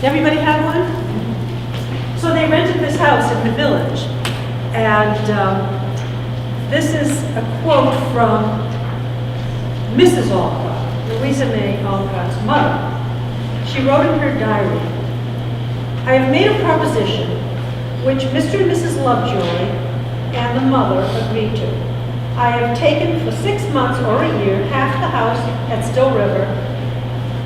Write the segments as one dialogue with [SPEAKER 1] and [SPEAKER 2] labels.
[SPEAKER 1] Everybody have one? So they rented this house in the village, and this is a quote from Mrs. Alcott, Louisa May Alcott's mother. She wrote in her diary, "I have made a proposition which Mr. and Mrs. Lovejoy and the mother agreed to. I have taken for 6 months or a year half the house at Still River,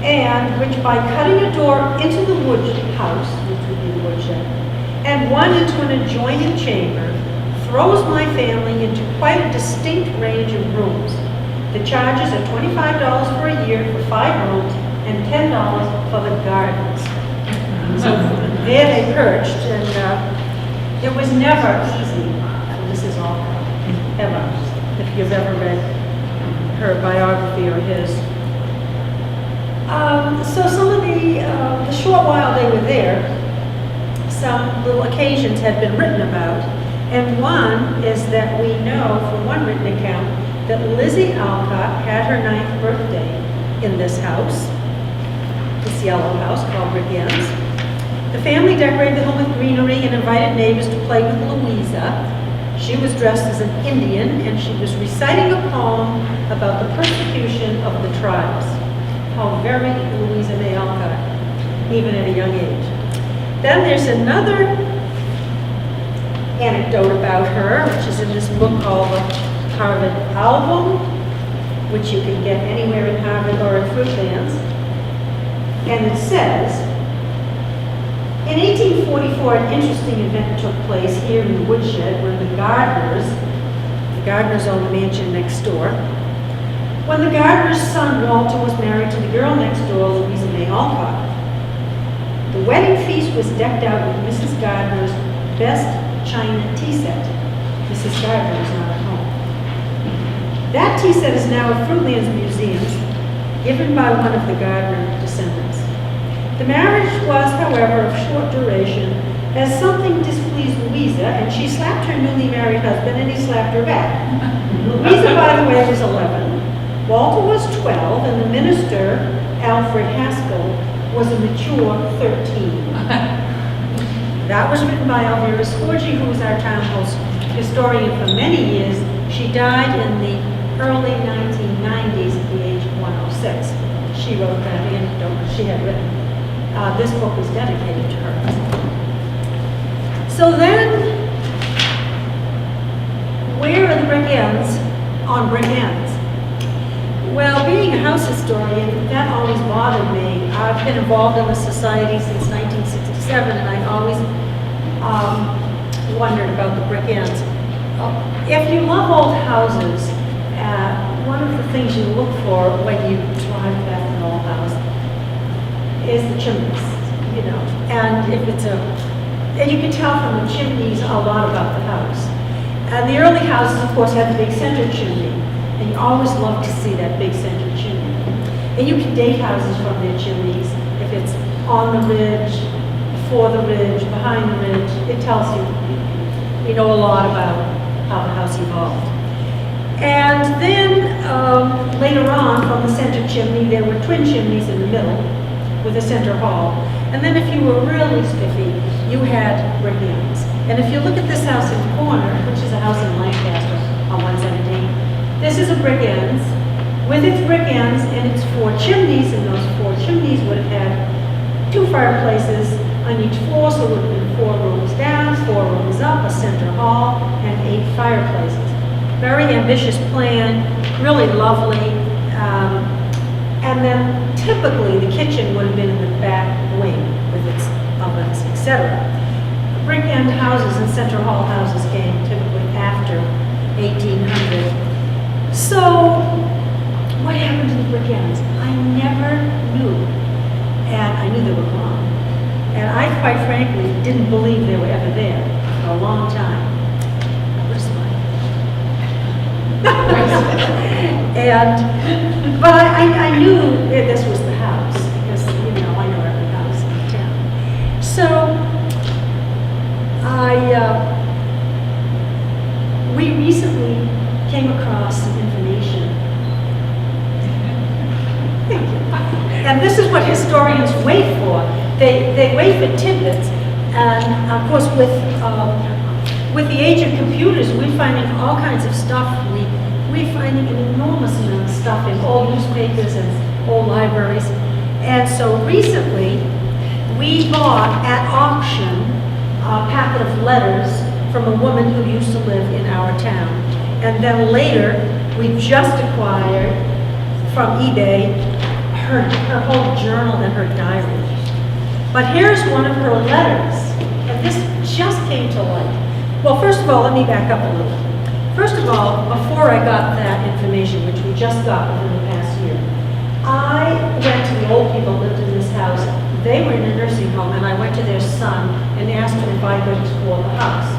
[SPEAKER 1] and which by cutting a door into the wood house, which would be the woodshed, and one into an adjoining chamber, throws my family into quite a distinct range of rooms. The charges are $25 for a year for 5 rooms and $10 for the gardens." So there they perched, and it was never easy for Mrs. Alcott, ever, if you've ever read her biography or his. So some of the short while they were there, some little occasions had been written about, and one is that we know from one written account that Lizzie Alcott had her 9th birthday in this house, this yellow house called Brick Ends. The family decorated the home with greenery and invited neighbors to play with Louisa. She was dressed as an Indian, and she was reciting a poem about the persecution of the tribes. How very Louisa May Alcott, even at a young age. Then there's another anecdote about her, which is in this book called the Harvard Album, which you can get anywhere in Harvard or in Fruitlands. And it says, in 1844, an interesting event took place here in the woodshed when the gardeners owned the mansion next door. When the gardener's son Walter was married to the girl next door, Louisa May Alcott. The wedding feast was decked out with Mrs. Gardner's best china tea set. Mrs. Gardner is not at home. That tea set is now at Fruitlands Museums, given by one of the Gardner descendants. The marriage was, however, of short duration, as something displeased Louisa, and she slapped her newly married husband, and he slapped her back. Louisa, by the way, was 11. Walter was 12, and the minister, Alfred Haskell, was a mature 13. That was written by Elvira Scorgi, who was our town historian for many years. She died in the early 1990s at the age of 106. She wrote that anecdote she had written. This book was dedicated to her. So then, where are the brick ends on brick ends? Well, being a house historian, that always bothered me. I've been involved in the society since 1967, and I always wondered about the brick ends. If you love old houses, one of the things you look for when you drive past an old house is the chimneys, you know. And if it's and you can tell from the chimneys a lot about the house. And the early houses, of course, had the big center chimney. And you always love to see that big center chimney. And you can date houses from their chimneys. If it's on the ridge, before the ridge, behind the ridge, it tells you, you know a lot about how the house evolved. And then later on, from the center chimney, there were twin chimneys in the middle with a center hall. And then if you were really spiffy, you had brick ends. And if you look at this house in the corner, which is a house in Lancaster on 117, this is a brick ends with its brick ends and its 4 chimneys, and those 4 chimneys would have had 2 fireplaces on each floor, so it would have been 4 rooms down, 4 rooms up, a center hall, and 8 fireplaces. Very ambitious plan, really lovely. And then typically the kitchen would have been in the back wing with its ovens, etc. Brick end houses and center hall houses came typically after 1800. So, what happened to the brick ends? I never knew, and I knew they were gone. And I, quite frankly, didn't believe they were ever there for a long time. Where's mine? But I knew that this was the house, because, you know, I know every house in town. So, we recently came across some information. Thank you. And this is what historians wait for. they wait for tidbits. And of course, with the age of computers, we're finding all kinds of stuff. We're finding an enormous amount of stuff in old newspapers and old libraries. And so recently, we bought at auction a packet of letters from a woman who used to live in our town. And then later, we just acquired from eBay her whole journal and her diary. But here's one of her letters, and this just came to light. Well, first of all, let me back up a little. First of all, before I got that information, which we just got within the past year, I went to the old people who lived in this house. They were in a nursing home, and I went to their son and asked him if I could explore the house.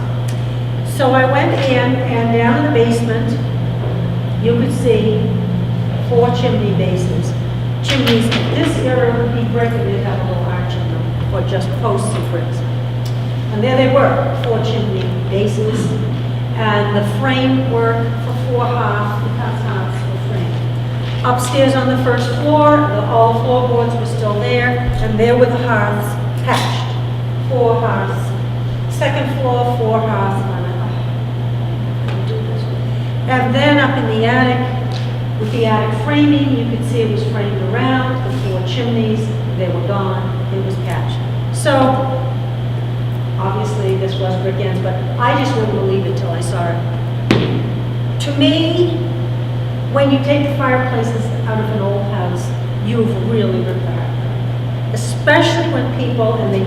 [SPEAKER 1] So I went in, and down in the basement, you could see 4 chimney bases. Chimneys in this era would be brick, and they'd have a little arch in them, or just posts and bricks. And there they were, 4 chimney bases, and the framework for 4 hearths, the hearths were framed. Upstairs on the first floor, all the floorboards were still there, and there were the hearths patched. 4 hearths. Second floor, 4 hearths. And then up in the attic, with the attic framing, you could see it was framed around, the 4 chimneys, they were gone, it was patched. So, obviously this was brick ends, but I just wouldn't believe it till I saw it. To me, when you take the fireplaces out of an old house, you've really ripped the heart out. Especially when people, and they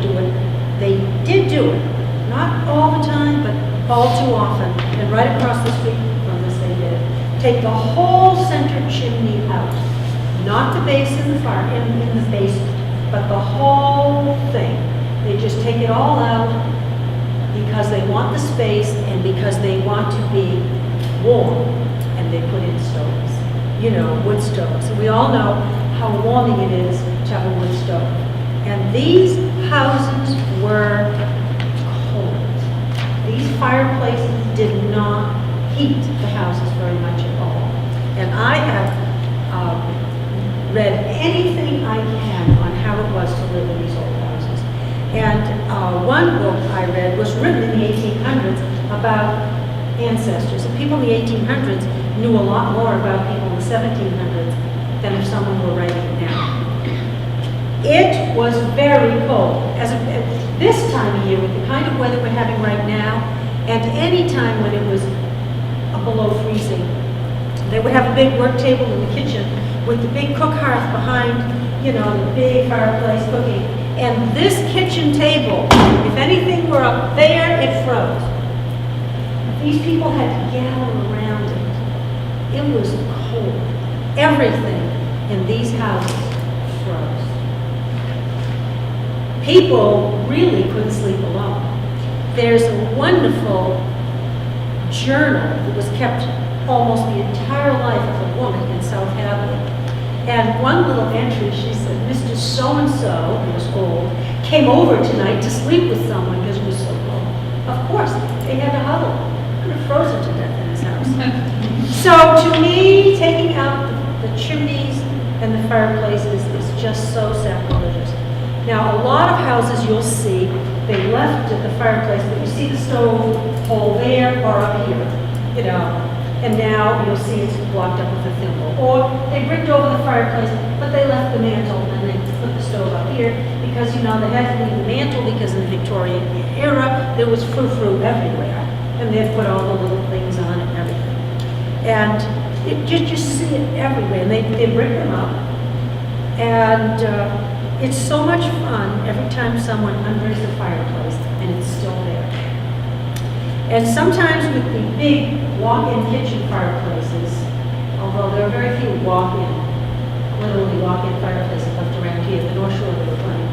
[SPEAKER 1] did do it, not all the time, but all too often, and right across the street from this they did it. Take the whole center chimney out, not the base in the fire, in the basement, but the whole thing. They just take it all out because they want the space and because they want to be warm, and they put in stoves, wood stoves. And we all know how warming it is to have a wood stove. And these houses were cold. These fireplaces did not heat the houses very much at all. And I have read anything I can on how it was to live in these old houses. And one book I read was written in the 1800s about ancestors. And people in the 1800s knew a lot more about people in the 1700s than if someone were writing it now. It was very cold. At this time of year, with the kind of weather we're having right now, and any time when it was below freezing, they would have a big work table in the kitchen with the big cook hearth behind, the big fireplace cooking. And this kitchen table, if anything were up there, it froze. These people had to gather around it. It was cold. Everything in these houses froze. People really couldn't sleep alone. There's a wonderful journal that was kept almost the entire life of a woman in South Hadley. And one little entry, she said, Mr. So-and-so, who was old, came over tonight to sleep with someone because it was so cold. Of course, they had to huddle. Could have frozen to death in his house. So to me, taking out the chimneys and the fireplaces is just so sacrilegious. Now, a lot of houses you'll see, they left the fireplace, but you see the stove hole there or up here, and now you'll see it's blocked up with a thimble. Or they bricked over the fireplace, but they left the mantle and they put the stove up here because, they had to leave the mantle because in the Victorian era, there was frou-frou everywhere. And they'd put all the little things on it and everything. And it just see it everywhere. And they brick them up. And it's so much fun every time someone unbricks the fireplace and it's still there. And sometimes with the big walk-in kitchen fireplaces, although there are very few literally walk-in fireplaces left around here, the North Shore there were plenty.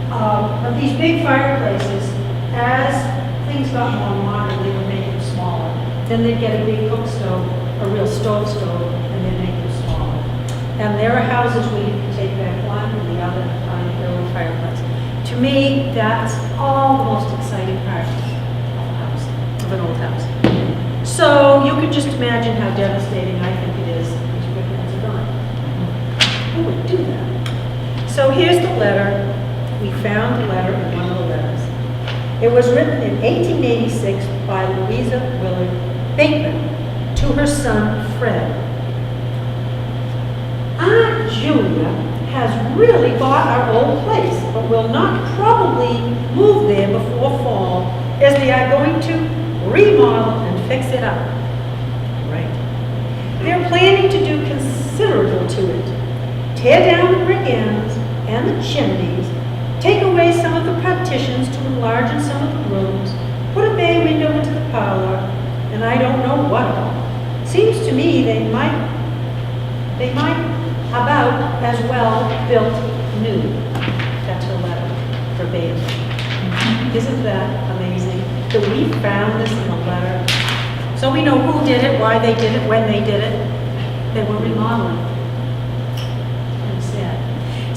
[SPEAKER 1] But these big fireplaces, as things got more modern, they would make them smaller. Then they'd get a big cook stove, a real stove, and they'd make them smaller. And there are houses where you can take back one and the other and find your own fireplace. To me, that's all the most exciting part of an old house. So you can just imagine how devastating I think it is these brick ends are gone. Who would do that? So here's the letter we found the letter in one of the letters. It was written in 1886 by Louisa Willard Bateman to her son, Fred. Aunt Julia has really bought our old place, but will not probably move there before fall, as they are going to remodel and fix it up. Right. They're planning to do considerable to it. Tear down the brick ends and the chimneys, take away some of the partitions to enlarge some of the rooms, put a bay window into the parlor, and I don't know what all. Seems to me they might about as well built new. That's her letter, verbatim. Isn't that amazing? That we found this in the letter. So we know who did it, why they did it, when they did it. They were remodeling. Instead.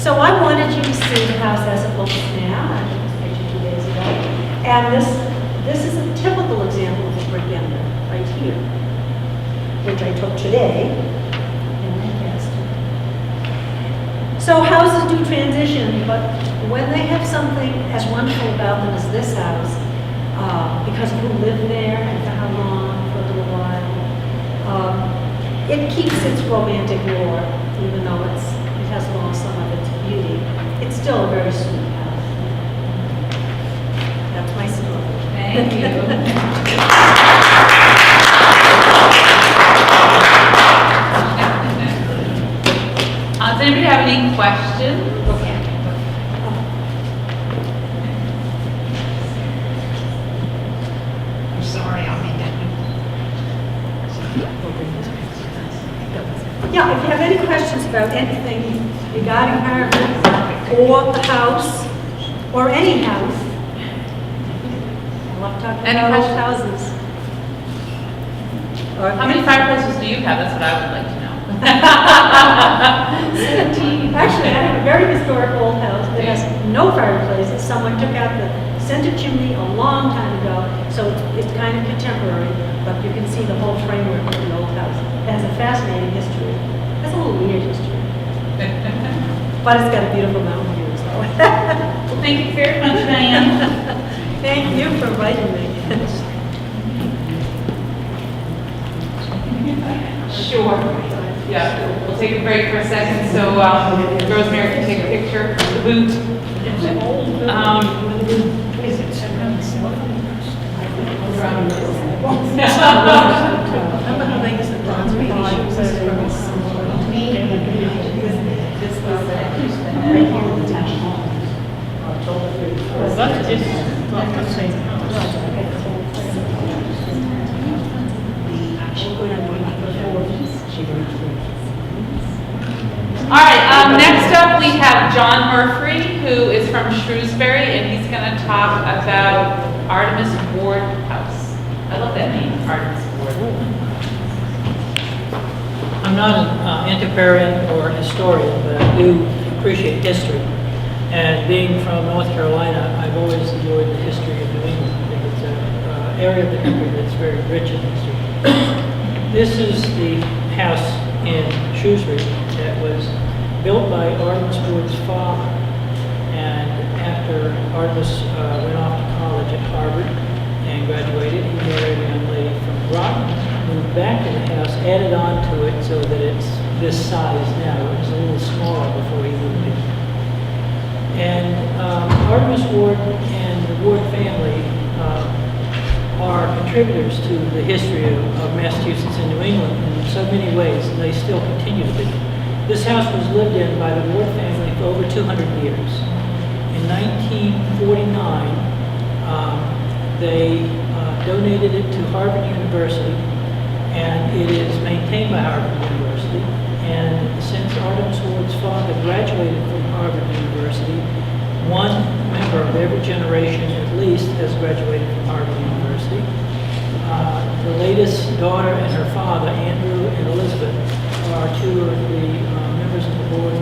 [SPEAKER 1] So I wanted you to see the house as it looks now. I took this picture 2 days ago. And this is a typical example of a brick ender right here, which I took today in Lancaster. So houses do transition, but when they have something as wonderful about them as this house, because of who lived there and for how long, for a little while, it keeps its romantic lore, even though it has lost some of its beauty. It's still a very sweet house. That's my story.
[SPEAKER 2] Thank you. Does anybody have any questions?
[SPEAKER 1] Okay.
[SPEAKER 3] I'm sorry, I'll make that.
[SPEAKER 1] Yeah, if you have any questions about anything regarding Harvard or the house or any house, I love talking
[SPEAKER 2] Any
[SPEAKER 1] about old
[SPEAKER 2] questions?
[SPEAKER 1] houses.
[SPEAKER 2] How many fireplaces do you have? That's what I would like to know.
[SPEAKER 1] 17. Actually, I have a very historic old house that has no fireplaces. Someone took out the center chimney a long time ago, so it's kind of contemporary, but you can see the whole framework of the old house. It has a fascinating history. It has a little weird history. But it's got a beautiful mountain view, so.
[SPEAKER 2] Well, thank you very much, Diane.
[SPEAKER 1] Thank you for inviting me.
[SPEAKER 2] Sure. Yeah, we'll take a break for a second, so Rosemary can take a picture of the boot.
[SPEAKER 3] That's just not the same house.
[SPEAKER 2] All right, next up we have John Murphrey, who is from Shrewsbury, and he's going to talk about Artemas Ward House. I love that name, Artemas Ward.
[SPEAKER 4] I'm not an antiquarian or historian, but I do appreciate history. And being from North Carolina, I've always enjoyed the history of New England. I think it's an area of the country that's very rich in history. This is the house in Shrewsbury that was built by Artemas Ward's father. And after Artemas went off to college at Harvard and graduated, he married a young lady from Groton, moved back to the house, added on to it so that it's this size now. It was a little smaller before he moved in. And Artemas Ward and the Ward family are contributors to the history of Massachusetts and New England in so many ways, and they still continue to be. This house was lived in by the Ward family for over 200 years. In 1949, they donated it to Harvard University, and it is maintained by Harvard University. And since Artemas Ward's father graduated from Harvard University, one member of every generation at least has graduated from Harvard University. The latest daughter and her father, Andrew and Elizabeth, are two of the members of the board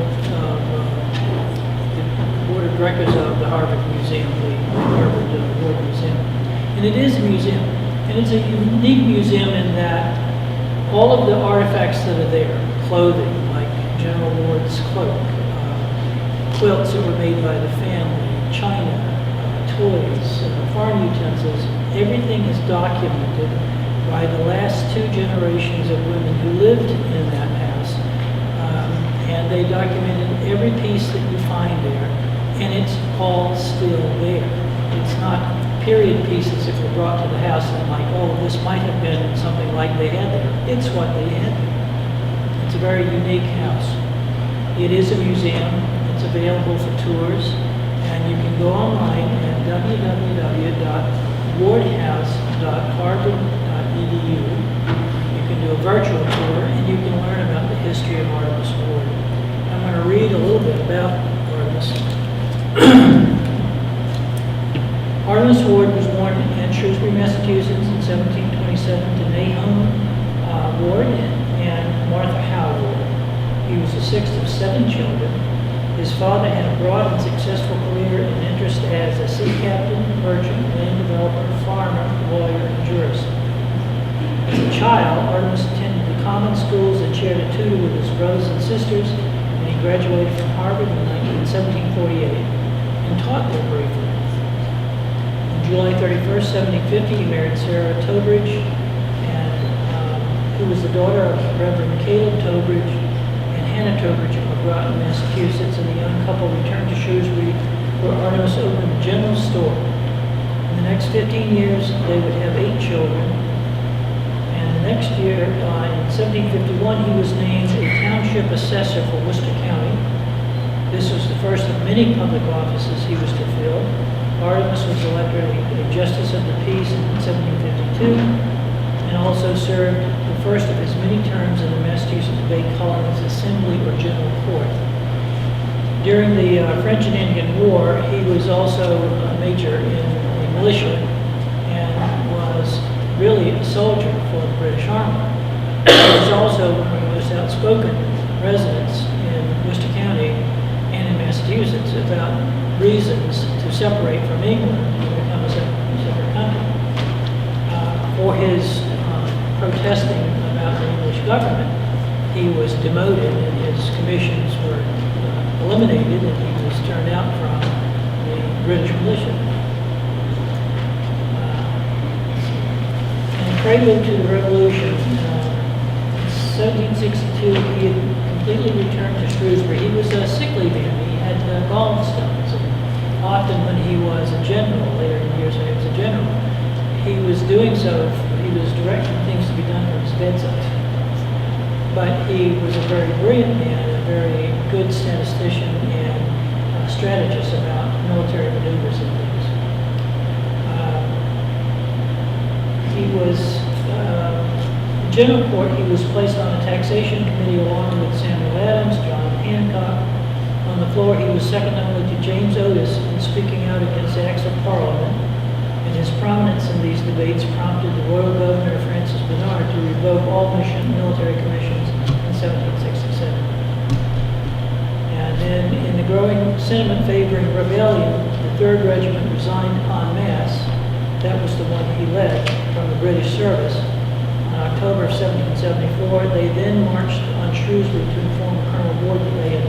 [SPEAKER 4] of directors of the Harvard Museum, the Harvard Ward Museum. And it is a museum, and it's a unique museum in that all of the artifacts that are there, clothing, like General Ward's cloak, quilts that were made by the family, toys, farm utensils, everything is documented by the last 2 generations of women who lived in that house. And they documented every piece that you find there, and it's all still there. It's not period pieces that were brought to the house and like, oh, this might have been something like they had there. It's what they had there. It's a very unique house. It is a museum. It's available for tours, and you can go online at www.wardhouse.harvard.edu. You can do a virtual tour, and you can learn about the history of Artemas Ward. I'm going to read a little bit about Artemas. Artemas Ward was born in Shrewsbury, Massachusetts in 1727 to Nahum Ward and Martha Howe Ward. He was the 6th of 7 children. His father had a broad and successful career and interest as a sea captain, merchant, land developer, farmer, lawyer, and jurist. As a child, Artemas attended the common schools and shared a tutor with his brothers and sisters, and he graduated from Harvard in 1748 and taught there briefly. On July 31st, 1750, he married Sarah Tobridge, who was the daughter of Reverend Caleb Tobridge and Hannah Tobridge of Groton, Massachusetts, and the young couple returned to Shrewsbury, where Artemas opened a general store. In the next 15 years, they would have 8 children. And the next year, in 1751, he was named a township assessor for Worcester County. This was the first of many public offices he was to fill. Artemas was elected a justice of the peace in 1752, and also served the first of his many terms in the Massachusetts Bay Colony's Assembly or General Court. During the French and Indian War, he was also a major in the militia and was really a soldier for the British Army. He was also one of the most outspoken residents in Worcester County and in Massachusetts about reasons to separate from England and become a separate country. For his protesting about the English government, he was demoted and his commissions were eliminated, and he was turned out from the British militia. In prelude to the Revolution, in 1762, he had completely returned to Shrewsbury. He was a sickly man. He had gallstones, and often when he was a general, later in years when he was a general, he was doing so. He was directing things to be done from his bedside. But he was a very brilliant man, a very good statistician and strategist about military maneuvers and things. He was, in general court, he was placed on a taxation committee along with Samuel Adams, John Hancock. On the floor, he was second only to James Otis in speaking out against acts of Parliament. And his prominence in these debates prompted the royal governor, Francis Bernard, to revoke all military commissions in 1767. And then, in the growing sentiment favoring rebellion, the 3rd Regiment resigned en masse. That was the one he led from the British service. In October of 1774, they then marched on Shrewsbury to inform Colonel Ward that they had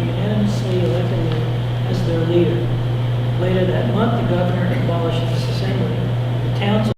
[SPEAKER 4] unanimously elected him as their leader. Later that month, the governor abolished this assembly. The towns